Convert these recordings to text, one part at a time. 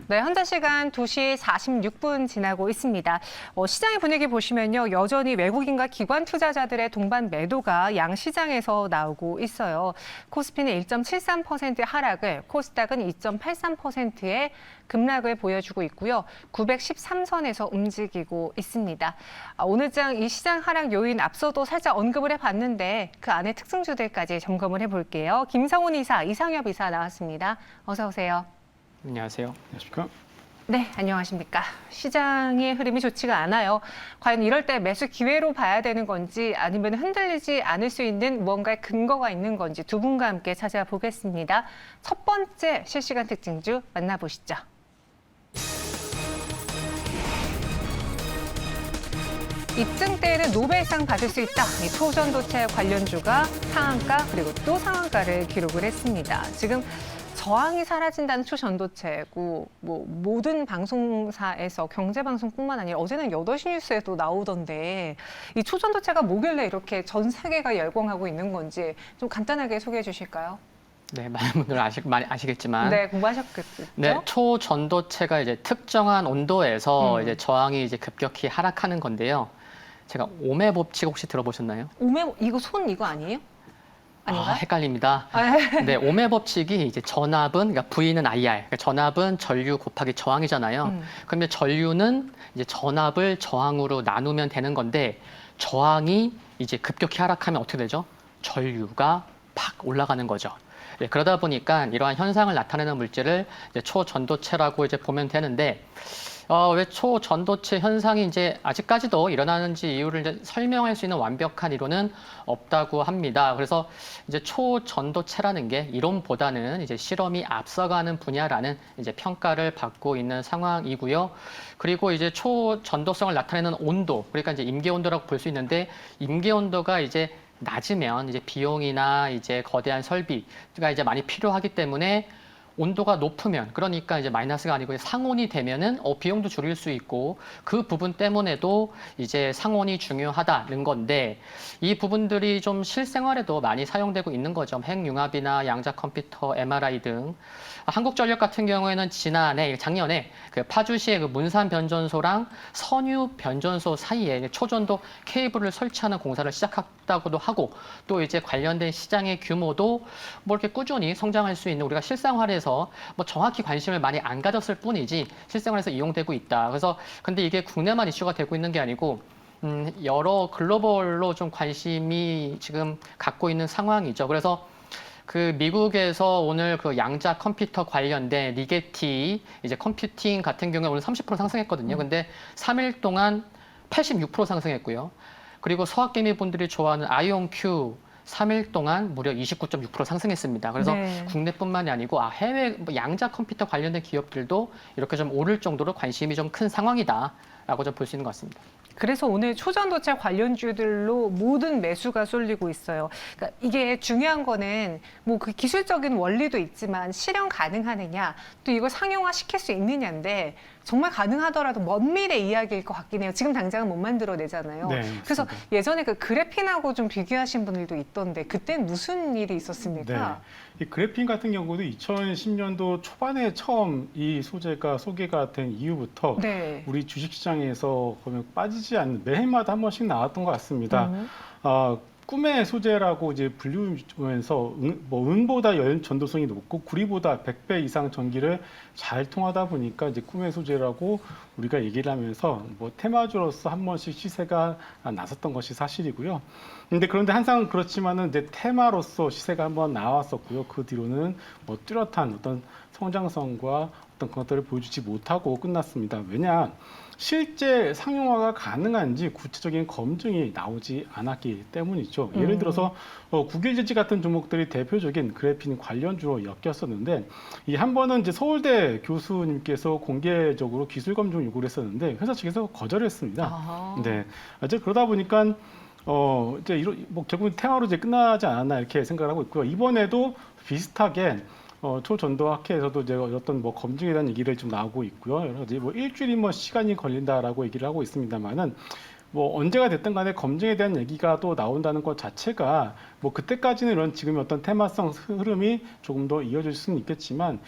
네, 현재 시간 2시 46분 지나고 있습니다. 시장의 분위기 보시면요. 여전히 외국인과 기관 투자자들의 동반 매도가 양 시장에서 나오고 있어요. 코스피는 1.73% 하락을, 코스닥은 2.83%의 급락을 보여주고 있고요. 913선에서 움직이고 있습니다. 오늘 장 이 시장 하락 요인 앞서도 살짝 언급을 해봤는데 그 안에 특징주들까지 점검을 해볼게요. 김성훈 이사, 이상엽 이사 나왔습니다. 어서 오세요. 안녕하세요. 안녕하십니까? 네, 안녕하십니까. 시장의 흐름이 좋지가 않아요. 과연 이럴 때 매수 기회로 봐야 되는 건지 아니면 흔들리지 않을 수 있는 무언가의 근거가 있는 건지 두 분과 함께 찾아보겠습니다. 첫 번째 실시간 특징주 만나보시죠. 입증 때에는 노벨상 받을 수 있다. 이 초전도체 관련주가 상한가 그리고 또 상한가를 기록을 했습니다. 지금 저항이 사라진다는 초전도체고 모든 방송사에서 경제방송뿐만 아니라 어제는 8시 뉴스에도 나오던데 이 초전도체가 뭐길래 이렇게 전 세계가 열광하고 있는 건지 좀 간단하게 소개해 주실까요? 네, 많은 분들 많이 아시겠지만, 네, 공부하셨겠죠? 네, 초전도체가 이제 특정한 온도에서 이제 저항이 이제 급격히 하락하는 건데요. 제가 오메 법칙 혹시 들어보셨나요? 오메 이거 손 이거 아니에요? 아닌가요? 헷갈립니다. 네, 오메 법칙이 이제 전압은, 그러니까 V는 IR, 그러니까 전압은 전류 곱하기 저항이잖아요. 그러면 전류는 이제 전압을 저항으로 나누면 되는 건데, 저항이 이제 급격히 하락하면 어떻게 되죠? 전류가 팍 올라가는 거죠. 네, 그러다 보니까 이러한 현상을 나타내는 물질을 이제 초전도체라고 이제 보면 되는데, 왜 초전도체 현상이 이제 아직까지도 일어나는지 이유를 이제 설명할 수 있는 완벽한 이론은 없다고 합니다. 그래서 이제 초전도체라는 게 이론보다는 이제 실험이 앞서가는 분야라는 이제 평가를 받고 있는 상황이고요. 그리고 이제 초전도성을 나타내는 온도, 그러니까 이제 임계 온도라고 볼 수 있는데 임계 온도가 이제 낮으면 이제 비용이나 이제 거대한 설비가 이제 많이 필요하기 때문에 온도가 높으면, 그러니까 이제 마이너스가 아니고 상온이 되면은 비용도 줄일 수 있고 그 부분 때문에도 이제 상온이 중요하다는 건데, 이 부분들이 좀 실생활에도 많이 사용되고 있는 거죠. 핵융합이나 양자 컴퓨터, MRI 등. 한국전력 같은 경우에는 작년에 그 파주시의 그 문산 변전소랑 선유 변전소 사이에 초전도 케이블을 설치하는 공사를 시작했다고도 하고, 또 이제 관련된 시장의 규모도 뭐 이렇게 꾸준히 성장할 수 있는, 우리가 실생활에서 뭐 정확히 관심을 많이 안 가졌을 뿐이지 실생활에서 이용되고 있다. 그래서 근데 이게 국내만 이슈가 되고 있는 게 아니고 여러 글로벌로 좀 관심이 지금 갖고 있는 상황이죠. 그래서 그 미국에서 오늘 그 양자 컴퓨터 관련된 리게티 이제 컴퓨팅 같은 경우에 오늘 30% 상승했거든요. 근데 3일 동안 86% 상승했고요. 그리고 서학개미 분들이 좋아하는 아이온큐 3일 동안 무려 29.6% 상승했습니다. 그래서 네. 국내뿐만이 아니고 해외 양자 컴퓨터 관련된 기업들도 이렇게 좀 오를 정도로 관심이 좀 큰 상황이다라고 좀 볼 수 있는 것 같습니다. 그래서 오늘 초전도체 관련주들로 모든 매수가 쏠리고 있어요. 그러니까 이게 중요한 거는 뭐 그 기술적인 원리도 있지만 실현 가능하느냐, 또 이걸 상용화 시킬 수 있느냐인데 정말 가능하더라도 먼 미래 이야기일 것 같긴 해요. 지금 당장은 못 만들어내잖아요. 네, 그래서 맞습니다. 예전에 그 그래핀하고 좀 비교하신 분들도 있던데 그때는 무슨 일이 있었습니까? 이 그래핀 같은 경우도 2010년도 초반에 처음 이 소재가 소개가 된 이후부터 네. 우리 주식시장에서 보면 빠지지 않는 매해마다 한 번씩 나왔던 것 같습니다. 꿈의 소재라고 이제 불리우면서 은보다 전도성이 높고 구리보다 100배 이상 전기를 잘 통하다 보니까 이제 꿈의 소재라고 우리가 얘기를 하면서 뭐 테마주로서 한 번씩 시세가 나섰던 것이 사실이고요. 그런데 항상 그렇지만은 이제 테마로서 시세가 한번 나왔었고요. 그 뒤로는 뭐 뚜렷한 어떤 성장성과 어떤 것들을 보여주지 못하고 끝났습니다. 왜냐? 실제 상용화가 가능한지 구체적인 검증이 나오지 않았기 때문이죠. 예를 들어서 국일제지 같은 종목들이 대표적인 그래핀 관련주로 엮였었는데, 이 한 번은 이제 서울대 교수님께서 공개적으로 기술 검증 요구를 했었는데 회사 측에서 거절했습니다. 아하. 네, 이제 그러다 보니까 이제 뭐 결국은 테마로 이제 끝나지 않았나 이렇게 생각을 하고 있고요. 이번에도 비슷하게 초전도학회에서도 이제 어떤 뭐 검증에 대한 얘기를 좀 나오고 있고요. 여러 가지 뭐 일주일이 뭐 시간이 걸린다라고 얘기를 하고 있습니다만은 뭐 언제가 됐든 간에 검증에 대한 얘기가 또 나온다는 것 자체가 뭐 그때까지는 이런 지금의 어떤 테마성 흐름이 조금 더 이어질 수는 있겠지만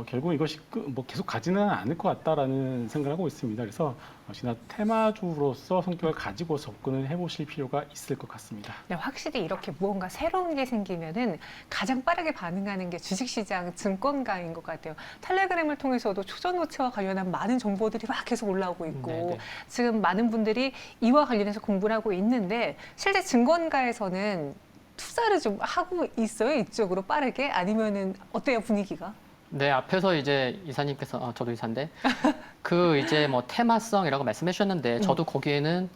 결국 이것이 뭐 계속 가지는 않을 것 같다라는 생각을 하고 있습니다. 그래서 역시나 테마주로서 성격을 가지고 접근을 해보실 필요가 있을 것 같습니다. 네, 확실히 이렇게 무언가 새로운 게 생기면은 가장 빠르게 반응하는 게 주식시장, 증권가인 것 같아요. 텔레그램을 통해서도 초전노체와 관련한 많은 정보들이 막 계속 올라오고 있고 네네. 지금 많은 분들이 이와 관련해서 공부를 하고 있는데 실제 증권가에서는 투자를 좀 하고 있어요? 이쪽으로 빠르게? 아니면은 어때요, 분위기가? 네, 앞에서 이제 이사님께서, 저도 이사인데, 그 이제 뭐 테마성이라고 말씀해 주셨는데, 저도 거기에는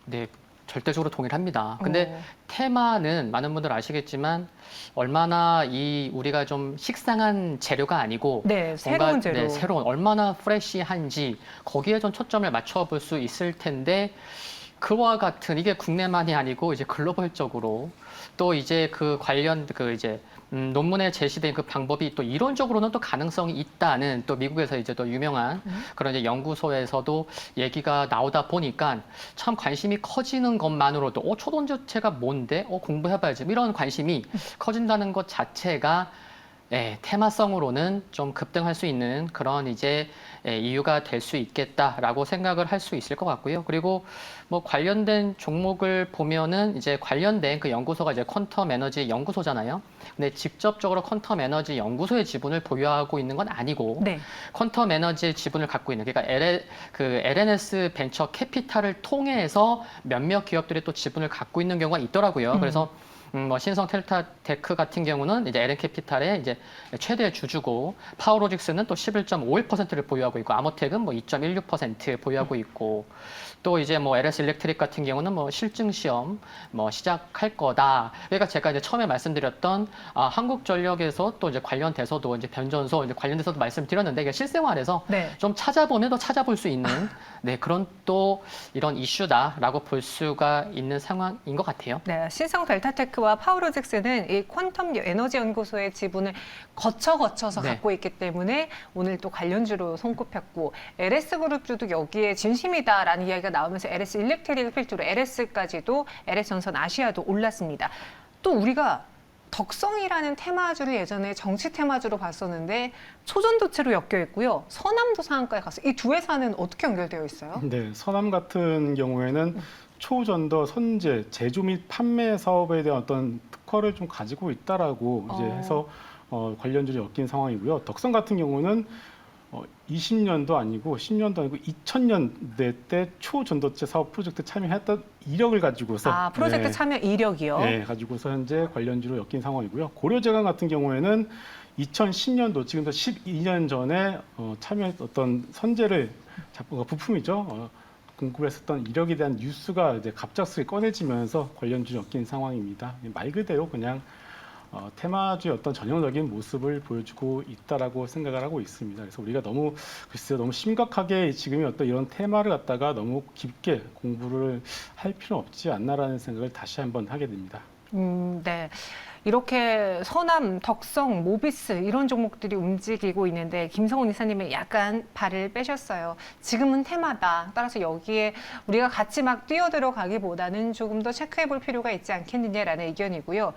네, 절대적으로 동의를 합니다. 근데 테마는 많은 분들 아시겠지만, 얼마나 우리가 좀 식상한 재료가 아니고, 네, 새로운 재료. 네, 새로운, 얼마나 프레시한지, 거기에 좀 초점을 맞춰볼 수 있을 텐데, 그와 같은, 이게 국내만이 아니고, 이제 글로벌적으로, 또 이제 그 관련, 논문에 제시된 그 방법이 또 이론적으로는 또 가능성이 있다는 또 미국에서 이제 또 유명한 그런 이제 연구소에서도 얘기가 나오다 보니까 참 관심이 커지는 것만으로도 초전도체가 뭔데? 공부해봐야지. 이런 관심이 커진다는 것 자체가 테마성으로는 좀 급등할 수 있는 그런 이제 이유가 될 수 있겠다라고 생각을 할 수 있을 것 같고요. 그리고 뭐 관련된 종목을 보면은 이제 관련된 그 연구소가 이제 퀀텀 에너지 연구소잖아요. 근데 직접적으로 퀀텀 에너지 연구소의 지분을 보유하고 있는 건 아니고 네. 퀀텀 에너지의 지분을 갖고 있는 그러니까 LNS 벤처 캐피탈을 통해서 몇몇 기업들이 또 지분을 갖고 있는 경우가 있더라고요. 그래서 뭐 신성 텔타테크 같은 경우는 이제 LN캐피탈의 이제 최대 주주고 파워로직스는 또 11.51%를 보유하고 있고 아모텍은 뭐 2.16% 보유하고 있고 또 이제 뭐 LS 일렉트릭 같은 경우는 뭐 실증 시험 뭐 시작할 거다. 그러니까 제가 이제 처음에 말씀드렸던 한국전력에서 또 이제 관련돼서도 이제 변전소 이제 관련돼서도 말씀드렸는데 이게 실생활에서 네. 좀 찾아보면 더 찾아볼 수 있는 네 그런 또 이런 이슈다라고 볼 수가 있는 상황인 것 같아요. 네, 신성 델타테크와 파워로직스는 이 퀀텀 에너지 연구소의 지분을 거쳐서 네. 갖고 있기 때문에 오늘 또 관련주로 손꼽혔고 LS그룹주도 여기에 진심이다라는 이야기가 나오면서 LS 일렉트릭을 필두로 LS까지도 LS전선 아시아도 올랐습니다. 또 우리가 덕성이라는 테마주를 예전에 정치 테마주로 봤었는데 초전도체로 엮여 있고요. 서남도 상한가에 갔어요. 이 두 회사는 어떻게 연결되어 있어요? 네, 서남 같은 경우에는 초전도 선제, 제조 및 판매 사업에 대한 어떤 특허를 좀 가지고 있다라고 이제 해서 관련주를 엮인 상황이고요. 덕성 같은 경우는 20년도 아니고 10년도 아니고 2000년대 때 초전도체 사업 프로젝트 참여했던 이력을 가지고서 프로젝트 참여 이력이요? 네, 가지고서 현재 관련주로 엮인 상황이고요. 고려제강 같은 경우에는 2010년도 지금부터 12년 전에 참여했던 선제를 부품이죠. 공급을 했었던 이력에 대한 뉴스가 이제 갑작스레 꺼내지면서 관련주 엮인 상황입니다. 말 그대로 그냥 테마주의 어떤 전형적인 모습을 보여주고 있다라고 생각을 하고 있습니다. 그래서 우리가 너무 글쎄요, 너무 심각하게 지금의 어떤 이런 테마를 갖다가 너무 깊게 공부를 할 필요는 없지 않나라는 생각을 다시 한번 하게 됩니다. 네. 이렇게 서남, 덕성, 모비스 이런 종목들이 움직이고 있는데 김성훈 이사님은 약간 발을 빼셨어요. 지금은 테마다. 따라서 여기에 우리가 같이 막 뛰어들어가기보다는 조금 더 체크해 볼 필요가 있지 않겠느냐라는 의견이고요.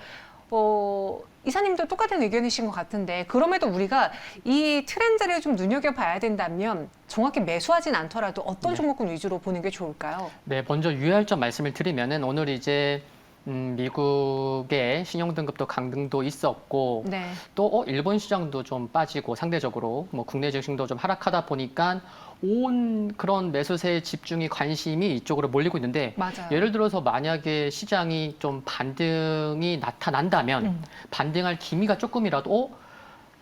이사님도 똑같은 의견이신 것 같은데 그럼에도 우리가 이 트렌드를 좀 눈여겨봐야 된다면 정확히 매수하진 않더라도 어떤 종목군 위주로 보는 게 좋을까요? 네, 먼저 유의할 점 말씀을 드리면은 오늘 이제 미국의 신용등급도 강등도 있었고 네. 또 일본 시장도 좀 빠지고 상대적으로 뭐 국내 증시도 좀 하락하다 보니까 온 그런 매수세의 집중이 관심이 이쪽으로 몰리고 있는데 맞아요. 예를 들어서 만약에 시장이 좀 반등이 나타난다면 반등할 기미가 조금이라도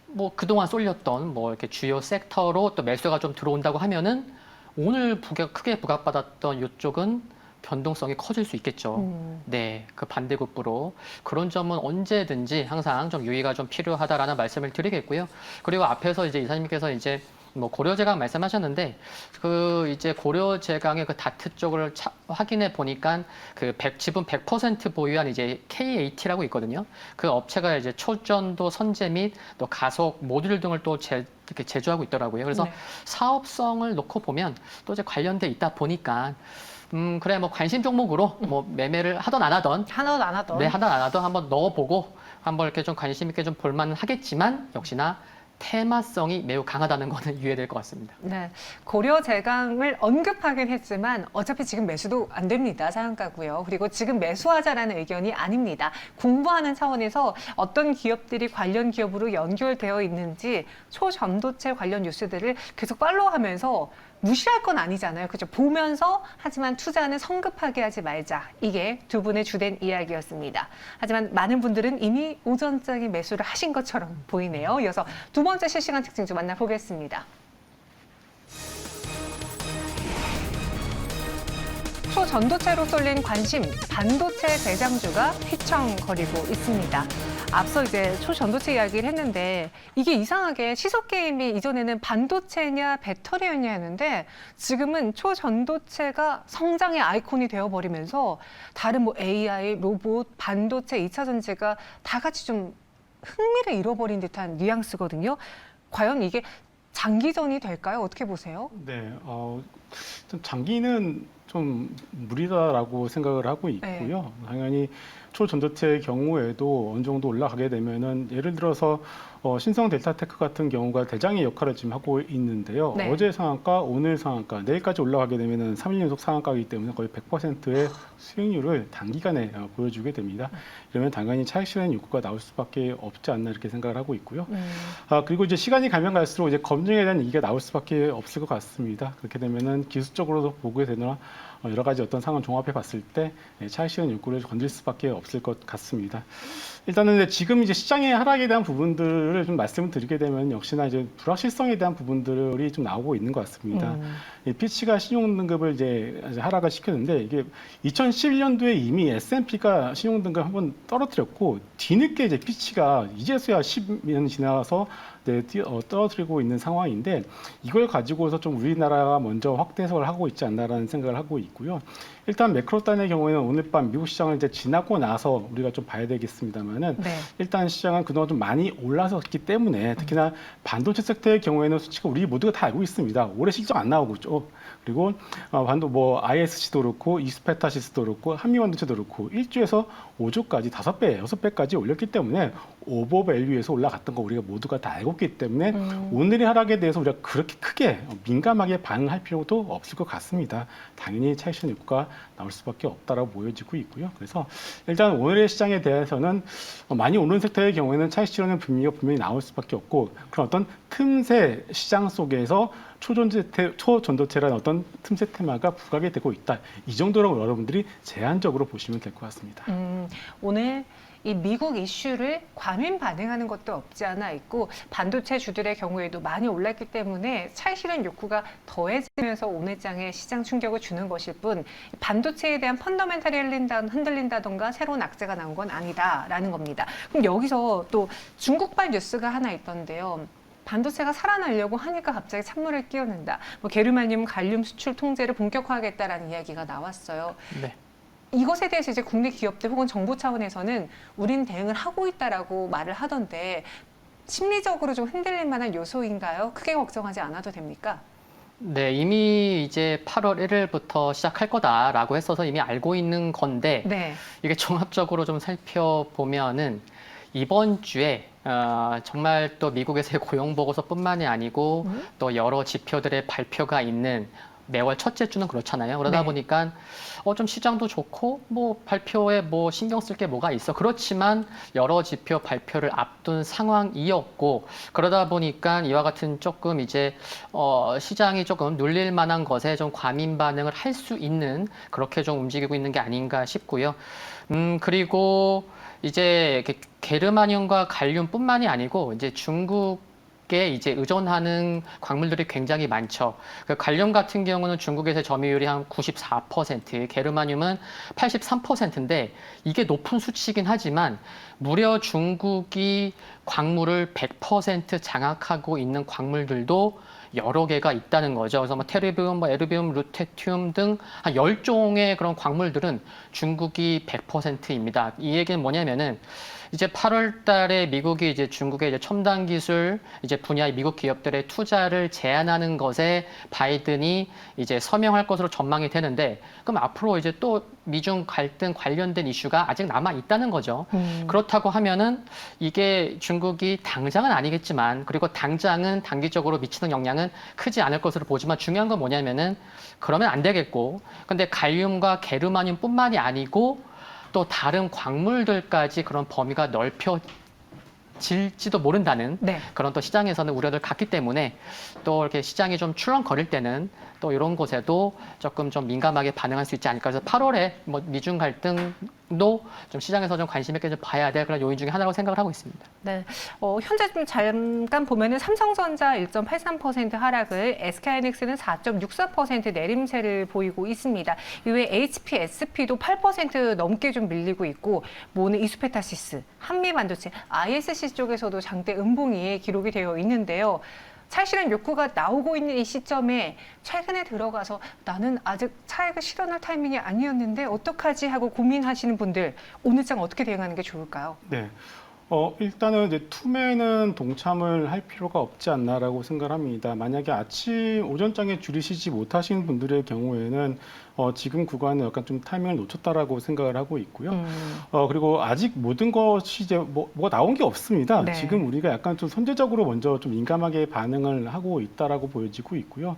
뭐 그동안 쏠렸던 뭐 이렇게 주요 섹터로 또 매수가 좀 들어온다고 하면은 오늘 크게 부각받았던 이쪽은 변동성이 커질 수 있겠죠. 네, 그 반대급부로 그런 점은 언제든지 항상 좀 유의가 좀 필요하다라는 말씀을 드리겠고요. 그리고 앞에서 이제 이사님께서 이제 뭐 고려제강 말씀하셨는데 그 이제 고려제강의 그 다트 쪽을 확인해 보니까 그 지분 100% 보유한 이제 KAT라고 있거든요. 그 업체가 이제 초전도 선제 및 또 가속 모듈 등을 또 이렇게 제조하고 있더라고요. 그래서 네. 사업성을 놓고 보면 또 이제 관련돼 있다 보니까 그래 뭐 관심 종목으로 뭐 매매를 하던 안 하던 하나도 안 하던. 네, 하던 안 하던 한번 넣어보고 한번 이렇게 좀 관심 있게 좀 볼만은 하겠지만 역시나 테마성이 매우 강하다는 거는 유의될 것 같습니다. 네, 고려 제강을 언급하긴 했지만 어차피 지금 매수도 안 됩니다. 상한가고요. 그리고 지금 매수하자라는 의견이 아닙니다. 공부하는 차원에서 어떤 기업들이 관련 기업으로 연결되어 있는지 초전도체 관련 뉴스들을 계속 팔로우하면서 무시할 건 아니잖아요. 그죠? 보면서 하지만 투자는 성급하게 하지 말자. 이게 두 분의 주된 이야기였습니다. 하지만 많은 분들은 이미 오전장에 매수를 하신 것처럼 보이네요. 이어서 두 번째 실시간 특징 좀 만나보겠습니다. 초전도체로 쏠린 관심, 반도체 대장주가 휘청거리고 있습니다. 앞서 이제 초전도체 이야기를 했는데 이게 이상하게 시속 게임이 이전에는 반도체냐 배터리였냐 했는데 지금은 초전도체가 성장의 아이콘이 되어버리면서 다른 뭐 AI, 로봇, 반도체, 2차 전지가 다 같이 좀 흥미를 잃어버린 듯한 뉘앙스거든요. 과연 이게 장기전이 될까요? 어떻게 보세요? 네, 좀 장기는 좀 무리다라고 생각을 하고 있고요. 당연히 초전도체의 경우에도 어느 정도 올라가게 되면은 예를 들어서 신성 델타테크 같은 경우가 대장의 역할을 지금 하고 있는데요. 네. 어제 상한가, 오늘 상한가, 내일까지 올라가게 되면은 3일 연속 상한가이기 때문에 거의 100%의 수익률을 단기간에 보여주게 됩니다. 이러면 당연히 차익 실현 욕구가 나올 수밖에 없지 않나 이렇게 생각을 하고 있고요. 그리고 이제 시간이 가면 갈수록 이제 검증에 대한 얘기가 나올 수밖에 없을 것 같습니다. 그렇게 되면은 기술적으로도 보게 되나 여러 가지 어떤 상황을 종합해 봤을 때 차익 실현 욕구를 건들 수밖에 없을 것 같습니다. 일단은 지금 이제 시장의 하락에 대한 부분들을 좀 말씀을 드리게 되면 역시나 이제 불확실성에 대한 부분들이 좀 나오고 있는 것 같습니다. 이 피치가 신용 등급을 이제 하락을 시켰는데 이게 2011년도에 이미 S&P가 신용 등급 한번 떨어뜨렸고 뒤늦게 이제 피치가 이제서야 10년 지나서 떨어뜨리고 있는 상황인데 이걸 가지고서 좀 우리나라가 먼저 확대 해석을 하고 있지 않나라는 생각을 하고 있고요. 일단 매크로 단의 경우에는 오늘 밤 미국 시장을 이제 지나고 나서 우리가 좀 봐야 되겠습니다만은 네. 일단 시장은 그동안 좀 많이 올라섰기 때문에 특히나 반도체 섹터의 경우에는 솔직히 우리 모두가 다 알고 있습니다. 올해 실적 안 나오고 있죠. 그리고 ISC도 그렇고 이스페타시스도 그렇고 한미반도체도 그렇고 1조에서 5조까지 5배, 6배까지 올렸기 때문에 오버밸류에서 올라갔던 거 우리가 모두가 다 알고 있기 때문에 오늘의 하락에 대해서 우리가 그렇게 크게 민감하게 반응할 필요도 없을 것 같습니다. 당연히 차익 실현 욕구가 나올 수밖에 없다라고 보여지고 있고요. 그래서 일단 오늘의 시장에 대해서는 많이 오른 섹터의 경우에는 차익 실현은 분명히 나올 수밖에 없고 그런 어떤 틈새 시장 속에서 초전도체라는 어떤 틈새 테마가 부각이 되고 있다. 이 정도로 여러분들이 제한적으로 보시면 될 것 같습니다. 오늘 이 미국 이슈를 과민 반응하는 것도 없지 않아 있고 반도체 주들의 경우에도 많이 올랐기 때문에 차익 실현 욕구가 더해지면서 오늘 장에 시장 충격을 주는 것일 뿐 반도체에 대한 펀더멘탈이 흔들린다던가 새로운 악재가 나온 건 아니다라는 겁니다. 그럼 여기서 또 중국발 뉴스가 하나 있던데요. 반도체가 살아나려고 하니까 갑자기 찬물을 끼얹는다. 게르마늄, 갈륨 수출 통제를 본격화하겠다라는 이야기가 나왔어요. 네. 이것에 대해서 이제 국내 기업들 혹은 정부 차원에서는 우린 대응을 하고 있다라고 말을 하던데 심리적으로 좀 흔들릴 만한 요소인가요? 크게 걱정하지 않아도 됩니까? 네, 이미 이제 8월 1일부터 시작할 거다라고 했어서 이미 알고 있는 건데 네. 이게 종합적으로 좀 살펴보면은 이번 주에 정말 또 미국에서의 고용 보고서뿐만이 아니고 또 여러 지표들의 발표가 있는 매월 첫째 주는 그렇잖아요. 그러다 네. 보니까 좀 시장도 좋고 뭐 발표에 뭐 신경 쓸 게 뭐가 있어. 그렇지만 여러 지표 발표를 앞둔 상황이었고 그러다 보니까 이와 같은 조금 이제 시장이 조금 눌릴 만한 것에 좀 과민 반응을 할 수 있는 그렇게 좀 움직이고 있는 게 아닌가 싶고요. 그리고 이제 게르마늄과 갈륨뿐만이 아니고 이제 중국에 이제 의존하는 광물들이 굉장히 많죠. 그 갈륨 같은 경우는 중국에서 점유율이 한 94%, 게르마늄은 83%인데 이게 높은 수치이긴 하지만 무려 중국이 광물을 100% 장악하고 있는 광물들도 여러 개가 있다는 거죠. 그래서 뭐 테르비움, 에르비움, 루테튬 등 한 10종의 그런 광물들은 중국이 100%입니다. 이 얘기는 뭐냐면은 이제 8월 달에 미국이 이제 중국의 이제 첨단 기술 이제 이제 분야의 미국 기업들의 투자를 제한하는 것에 바이든이 이제 서명할 것으로 전망이 되는데 그럼 앞으로 이제 또 미중 갈등 관련된 이슈가 아직 남아 있다는 거죠. 그렇다고 하면은 이게 중국이 당장은 아니겠지만 그리고 당장은 단기적으로 미치는 영향은 크지 않을 것으로 보지만 중요한 건 뭐냐면은 그러면 안 되겠고 근데 갈륨과 게르마늄뿐만이 아니고 또 다른 광물들까지 그런 범위가 넓혀질지도 모른다는 네. 그런 또 시장에서는 우려를 갖기 때문에 또 이렇게 시장이 좀 출렁거릴 때는 또 이런 곳에도 조금 좀 민감하게 반응할 수 있지 않을까. 그래서 8월에 뭐 미중 갈등도 좀 시장에서 좀 관심 있게 좀 봐야 될 그런 요인 중에 하나라고 생각을 하고 있습니다. 네, 현재 좀 잠깐 보면은 삼성전자 1.83% 하락을, SK하이닉스는 4.64% 내림세를 보이고 있습니다. 이외에 HP, SP도 8% 넘게 좀 밀리고 있고, 모는 이수페타시스, 한미반도체, ISC 쪽에서도 장대 음봉이 기록이 되어 있는데요. 차익실현 욕구가 나오고 있는 이 시점에 최근에 들어가서 나는 아직 차익을 실현할 타이밍이 아니었는데 어떡하지 하고 고민하시는 분들 오늘 장 어떻게 대응하는 게 좋을까요? 네. 일단은 이제 투매는 동참을 할 필요가 없지 않나라고 생각합니다. 만약에 오전장에 줄이시지 못하신 분들의 경우에는 지금 구간은 약간 좀 타이밍을 놓쳤다라고 생각을 하고 있고요. 그리고 아직 모든 것이 이제 뭐가 나온 게 없습니다. 네. 지금 우리가 약간 좀 선제적으로 먼저 좀 민감하게 반응을 하고 있다라고 보여지고 있고요.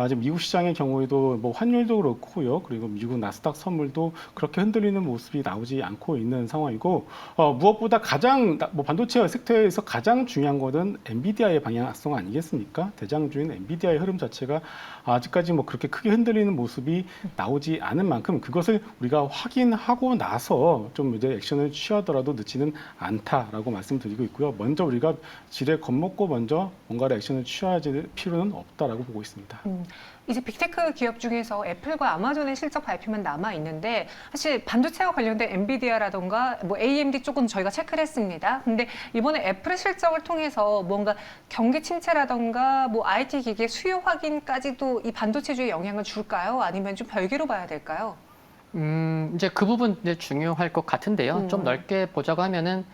지금 미국 시장의 경우에도 뭐 환율도 그렇고요. 그리고 미국 나스닥 선물도 그렇게 흔들리는 모습이 나오지 않고 있는 상황이고 무엇보다 가장 반도체 섹터에서 가장 중요한 것은 엔비디아의 방향성 아니겠습니까? 대장주인 엔비디아의 흐름 자체가 아직까지 뭐 그렇게 크게 흔들리는 모습이 나오지 않은 만큼 그것을 우리가 확인하고 나서 좀 이제 액션을 취하더라도 늦지는 않다라고 말씀드리고 있고요. 먼저 우리가 지레 겁먹고 먼저 뭔가를 액션을 취해야 될 필요는 없다라고 보고 있습니다. 이제 빅테크 기업 중에서 애플과 아마존의 실적 발표만 남아 있는데 사실 반도체와 관련된 엔비디아라던가 뭐 AMD 쪽은 저희가 체크를 했습니다. 근데 이번에 애플의 실적을 통해서 뭔가 경기 침체라던가 뭐 IT 기기 수요 확인까지도 이 반도체주에 영향을 줄까요? 아니면 좀 별개로 봐야 될까요? 이제 그 부분 이제 중요할 것 같은데요. 좀 넓게 보자고 하면은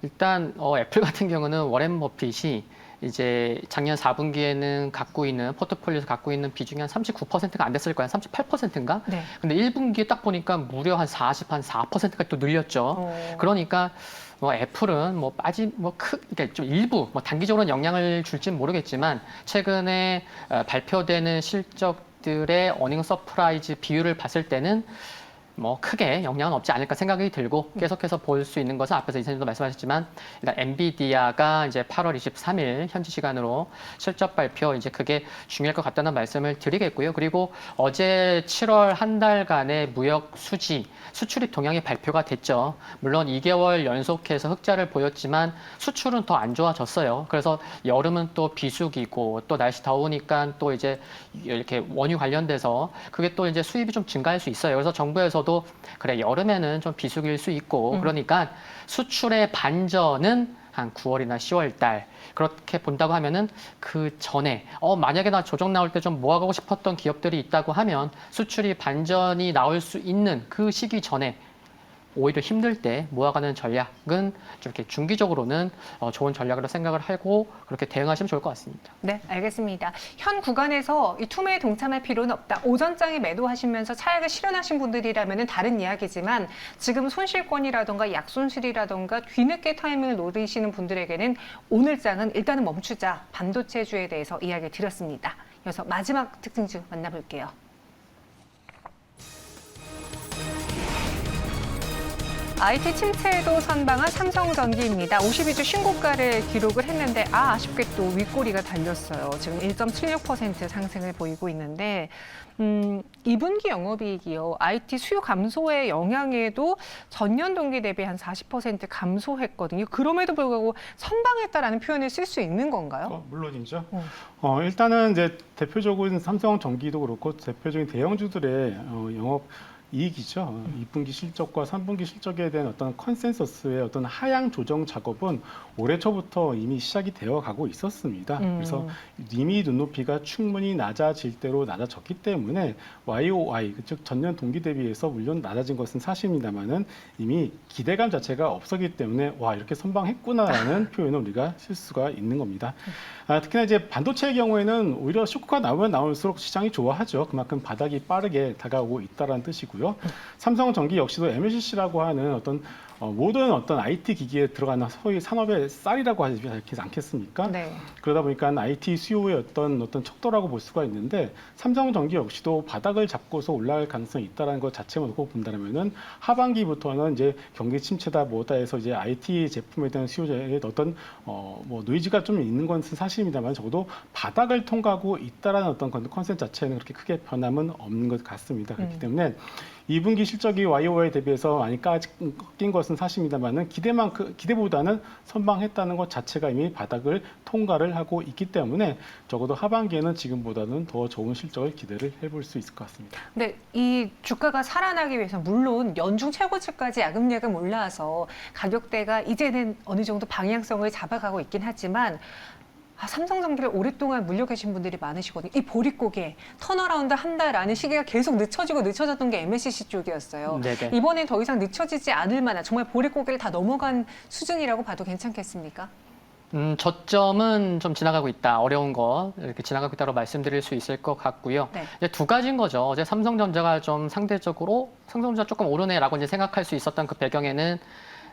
일단 애플 같은 경우는 워렌 버핏이 이제 작년 4분기에는 포트폴리오에서 갖고 있는 비중이 한 39%가 안 됐을 거예요. 38%인가? 네. 근데 1분기에 딱 보니까 무려 한 4%까지 또 늘렸죠. 그러니까 애플은 그러니까 좀 일부 단기적으로는 영향을 줄지는 모르겠지만 최근에 발표되는 실적들의 어닝 서프라이즈 비율을 봤을 때는 크게 영향은 없지 않을까 생각이 들고 계속해서 볼 수 있는 것은 앞에서 이사님도 말씀하셨지만 일단 엔비디아가 이제 8월 23일 현지 시간으로 실적 발표 이제 그게 중요할 것 같다는 말씀을 드리겠고요. 그리고 어제 7월 한 달간의 무역 수출입 동향이 발표가 됐죠. 물론 2개월 연속해서 흑자를 보였지만 수출은 더 안 좋아졌어요. 그래서 여름은 또 비수기고 또 날씨 더우니까 또 이제 이렇게 원유 관련돼서 그게 또 이제 수입이 좀 증가할 수 있어요. 그래서 정부에서도 그래 여름에는 좀 비수기일 수 있고 그러니까 수출의 반전은 한 9월이나 10월 달 그렇게 본다고 하면은 그 전에 만약에 나 조정 나올 때 좀 모아가고 싶었던 기업들이 있다고 하면 수출이 반전이 나올 수 있는 그 시기 전에 오히려 힘들 때 모아가는 전략은 좀 이렇게 중기적으로는 좋은 전략으로 생각을 하고 그렇게 대응하시면 좋을 것 같습니다. 네, 알겠습니다. 현 구간에서 이 투매에 동참할 필요는 없다. 오전장에 매도하시면서 차익을 실현하신 분들이라면 다른 이야기지만 지금 손실권이라던가 약손실이라던가 뒤늦게 타이밍을 노리시는 분들에게는 오늘 장은 일단은 멈추자. 반도체주에 대해서 이야기 드렸습니다. 이어서 마지막 특징주 만나볼게요. IT 침체에도 선방한 삼성전기입니다. 52주 신고가를 기록을 했는데 아쉽게 또 윗꼬리가 달렸어요. 지금 1.76% 상승을 보이고 있는데 2분기 영업이익이요. IT 수요 감소의 영향에도 전년 동기 대비 한 40% 감소했거든요. 그럼에도 불구하고 선방했다라는 표현을 쓸 수 있는 건가요? 물론이죠. 일단은 이제 대표적인 삼성전기도 그렇고 대표적인 대형주들의 영업 이익이죠. 2분기 실적과 3분기 실적에 대한 어떤 컨센서스의 어떤 하향 조정 작업은 올해 초부터 이미 시작이 되어 가고 있었습니다. 그래서 이미 눈높이가 충분히 낮아질 대로 낮아졌기 때문에 YOY, 즉 전년 동기 대비해서 물론 낮아진 것은 사실입니다만은 이미 기대감 자체가 없었기 때문에 와 이렇게 선방했구나라는 표현을 우리가 쓸 수가 있는 겁니다. 특히나 이제 반도체의 경우에는 오히려 쇼크가 나오면 나올수록 시장이 좋아하죠. 그만큼 바닥이 빠르게 다가오고 있다라는 뜻이고요. 삼성전기 역시도 MLCC라고 하는 어떤 모든 어떤 IT 기기에 들어가는 소위 산업의 쌀이라고 하지 않겠습니까? 네. 그러다 보니까 IT 수요의 어떤 척도라고 볼 수가 있는데 삼성전기 역시도 바닥을 잡고서 올라갈 가능성이 있다는 것 자체만 놓고 본다면은 하반기부터는 이제 경기 침체다 뭐다 해서 이제 IT 제품에 대한 수요에 어떤 뭐 노이즈가 좀 있는 건 사실입니다만 적어도 바닥을 통과하고 있다라는 어떤 컨셉 자체는 그렇게 크게 변함은 없는 것 같습니다. 그렇기 때문에 2분기 실적이 YOY 대비해서 많이 꺾인 것은 사실입니다만은 기대보다는 선방했다는 것 자체가 이미 바닥을 통과를 하고 있기 때문에 적어도 하반기에는 지금보다는 더 좋은 실적을 기대를 해볼 수 있을 것 같습니다. 근데 이 주가가 살아나기 위해서 물론 연중 최고치까지 야금야금 올라와서 가격대가 이제는 어느 정도 방향성을 잡아가고 있긴 하지만 삼성전기를 오랫동안 물려 계신 분들이 많으시거든요. 이 보릿고개 턴어라운드 한다라는 시기가 계속 늦춰졌던 게 MLCC 쪽이었어요. 네네. 이번엔 더 이상 늦춰지지 않을 만한 정말 보릿고개를 다 넘어간 수준이라고 봐도 괜찮겠습니까? 저점은 좀 지나가고 있다. 어려운 거 이렇게 지나가고 있다고 말씀드릴 수 있을 것 같고요. 네. 이제 두 가지인 거죠. 어제 삼성전자가 좀 상대적으로 삼성전자 조금 오르네라고 이제 생각할 수 있었던 그 배경에는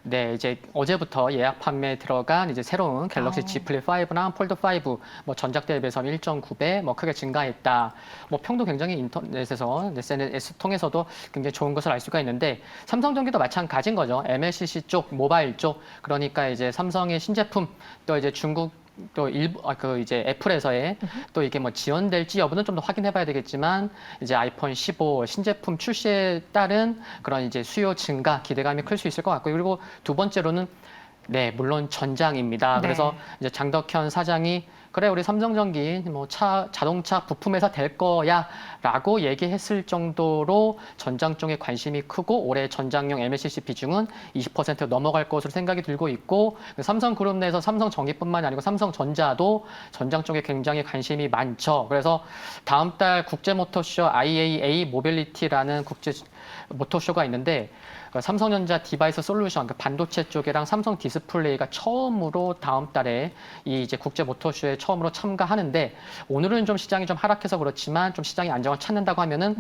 네, 이제 어제부터 예약 판매 들어간 이제 새로운 갤럭시 Z 플립 5랑 폴드 5 뭐 전작대에 비해서 1.9배 뭐 크게 증가했다. 뭐 평도 굉장히 인터넷에서 SNS 통해서도 굉장히 좋은 것을 알 수가 있는데 삼성전기도 마찬가지인 거죠. MLCC 쪽, 모바일 쪽 그러니까 이제 삼성의 신제품 또 이제 중국 또 이제 애플에서의 또 이게 뭐 지원될지 여부는 좀 더 확인해봐야 되겠지만 이제 아이폰 15 신제품 출시에 따른 그런 이제 수요 증가 기대감이 클 수 있을 것 같고요. 그리고 두 번째로는 네 물론 전장입니다. 네. 그래서 이제 장덕현 사장이 그래 우리 삼성전기 뭐 자동차 부품회사 될 거야라고 얘기했을 정도로 전장 쪽에 관심이 크고 올해 전장용 MLCC 비중은 20% 넘어갈 것으로 생각이 들고 있고 삼성그룹 내에서 삼성전기뿐만이 아니고 삼성전자도 전장 쪽에 굉장히 관심이 많죠. 그래서 다음 달 국제모터쇼 IAA 모빌리티라는 국제 모터쇼가 있는데 삼성전자 디바이스 솔루션, 그 반도체 쪽이랑 삼성 디스플레이가 처음으로 다음 달에 이 이제 국제 모터쇼에 처음으로 참가하는데 오늘은 좀 시장이 좀 하락해서 그렇지만 좀 시장이 안정을 찾는다고 하면은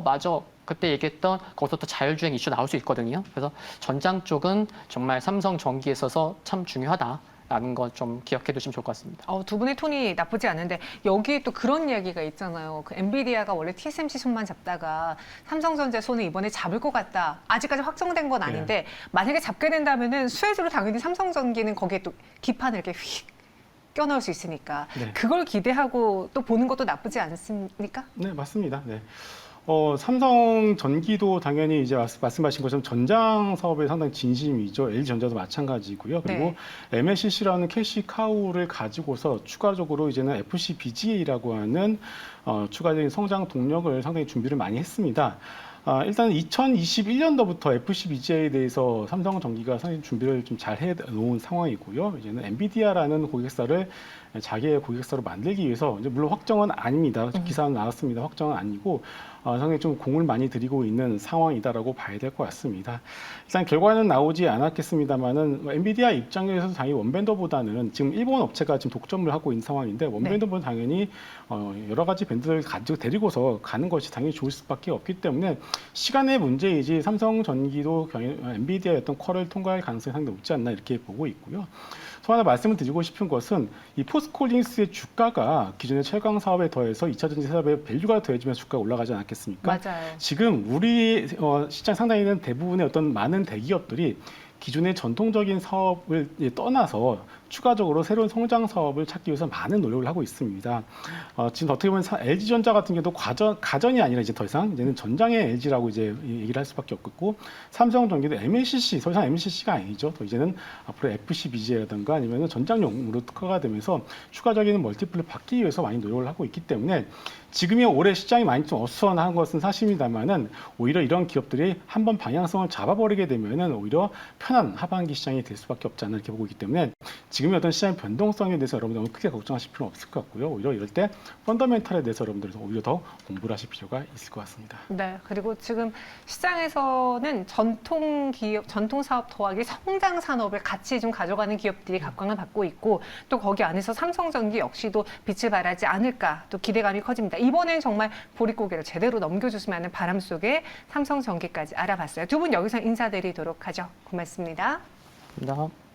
맞아. 그때 얘기했던 거기서 또 자율주행 이슈 나올 수 있거든요. 그래서 전장 쪽은 정말 삼성전기에 있어서 참 중요하다. 라는 거 좀 기억해 두시면 좋을 것 같습니다. 두 분의 톤이 나쁘지 않은데 여기에 또 그런 이야기가 있잖아요. 그 엔비디아가 원래 TSMC 손만 잡다가 삼성전자 손을 이번에 잡을 것 같다. 아직까지 확정된 건 아닌데 만약에 잡게 된다면은 수혜주로 당연히 삼성전기는 거기에 또 기판을 이렇게 휙 껴넣을 수 있으니까 네. 그걸 기대하고 또 보는 것도 나쁘지 않습니까? 네, 맞습니다. 네. 삼성전기도 당연히 이제 말씀하신 것처럼 전장 사업에 상당히 진심이죠. LG전자도 마찬가지고요. 그리고 MLCC라는 캐시 카우를 가지고서 추가적으로 이제는 FCBGA라고 하는 추가적인 성장 동력을 상당히 준비를 많이 했습니다. 일단 2021년도부터 FCBGA에 대해서 삼성전기가 상당히 준비를 좀 잘 해놓은 상황이고요. 이제는 엔비디아라는 고객사를 자기의 고객사로 만들기 위해서 이제 물론 확정은 아닙니다. 기사는 나왔습니다. 확정은 아니고 상당히 좀 공을 많이 들이고 있는 상황이다라고 봐야 될 것 같습니다. 일단 결과는 나오지 않았겠습니다만은 엔비디아 입장에서 당연히 원벤더보다는 지금 일본 업체가 지금 독점을 하고 있는 상황인데 원벤더보다는 당연히 여러 가지 밴드를 가지고 데리고서 가는 것이 당연히 좋을 수밖에 없기 때문에 시간의 문제이지 삼성전기도 엔비디아의 어떤 퀄을 통과할 가능성이 상당히 높지 않나 이렇게 보고 있고요. 또 하나 말씀을 드리고 싶은 것은 이 포스코홀딩스의 주가가 기존의 철강 사업에 더해서 2차 전지 사업의 밸류가 더해지면서 주가가 올라가지 않았겠습니까? 맞아요. 지금 우리 시장 상당히는 대부분의 어떤 많은 대기업들이 기존의 전통적인 사업을 떠나서 추가적으로 새로운 성장 사업을 찾기 위해서 많은 노력을 하고 있습니다. 지금 어떻게 보면 LG전자 같은 경우도 가전이 아니라 이제 더 이상 이제는 전장의 LG라고 이제 얘기를 할 수밖에 없고, 삼성전기도 MLCC, 더 이상 MLCC가 아니죠. 또 이제는 앞으로 FCBGA라든가 아니면 전장용으로 특화가 되면서 추가적인 멀티플을 받기 위해서 많이 노력을 하고 있기 때문에 지금이 올해 시장이 많이 좀 어수선한 것은 사실입니다만은 오히려 이런 기업들이 한번 방향성을 잡아버리게 되면은 오히려 편한 하반기 시장이 될 수밖에 없지 않나 이렇게 보고 있기 때문에 지금의 어떤 시장 변동성에 대해서 여러분들 너무 크게 걱정하실 필요는 없을 것 같고요. 오히려 이럴 때 펀더멘탈에 대해서 여러분들 오히려 더 공부를 하실 필요가 있을 것 같습니다. 네, 그리고 지금 시장에서는 전통 기업, 전통 사업 더하기 성장 산업을 같이 좀 가져가는 기업들이 각광을 받고 있고, 또 거기 안에서 삼성전기 역시도 빛을 발하지 않을까 또 기대감이 커집니다. 이번엔 정말 보릿고개를 제대로 넘겨줬으면 하는 바람 속에 삼성전기까지 알아봤어요. 두 분 여기서 인사드리도록 하죠. 고맙습니다. 감사합니다.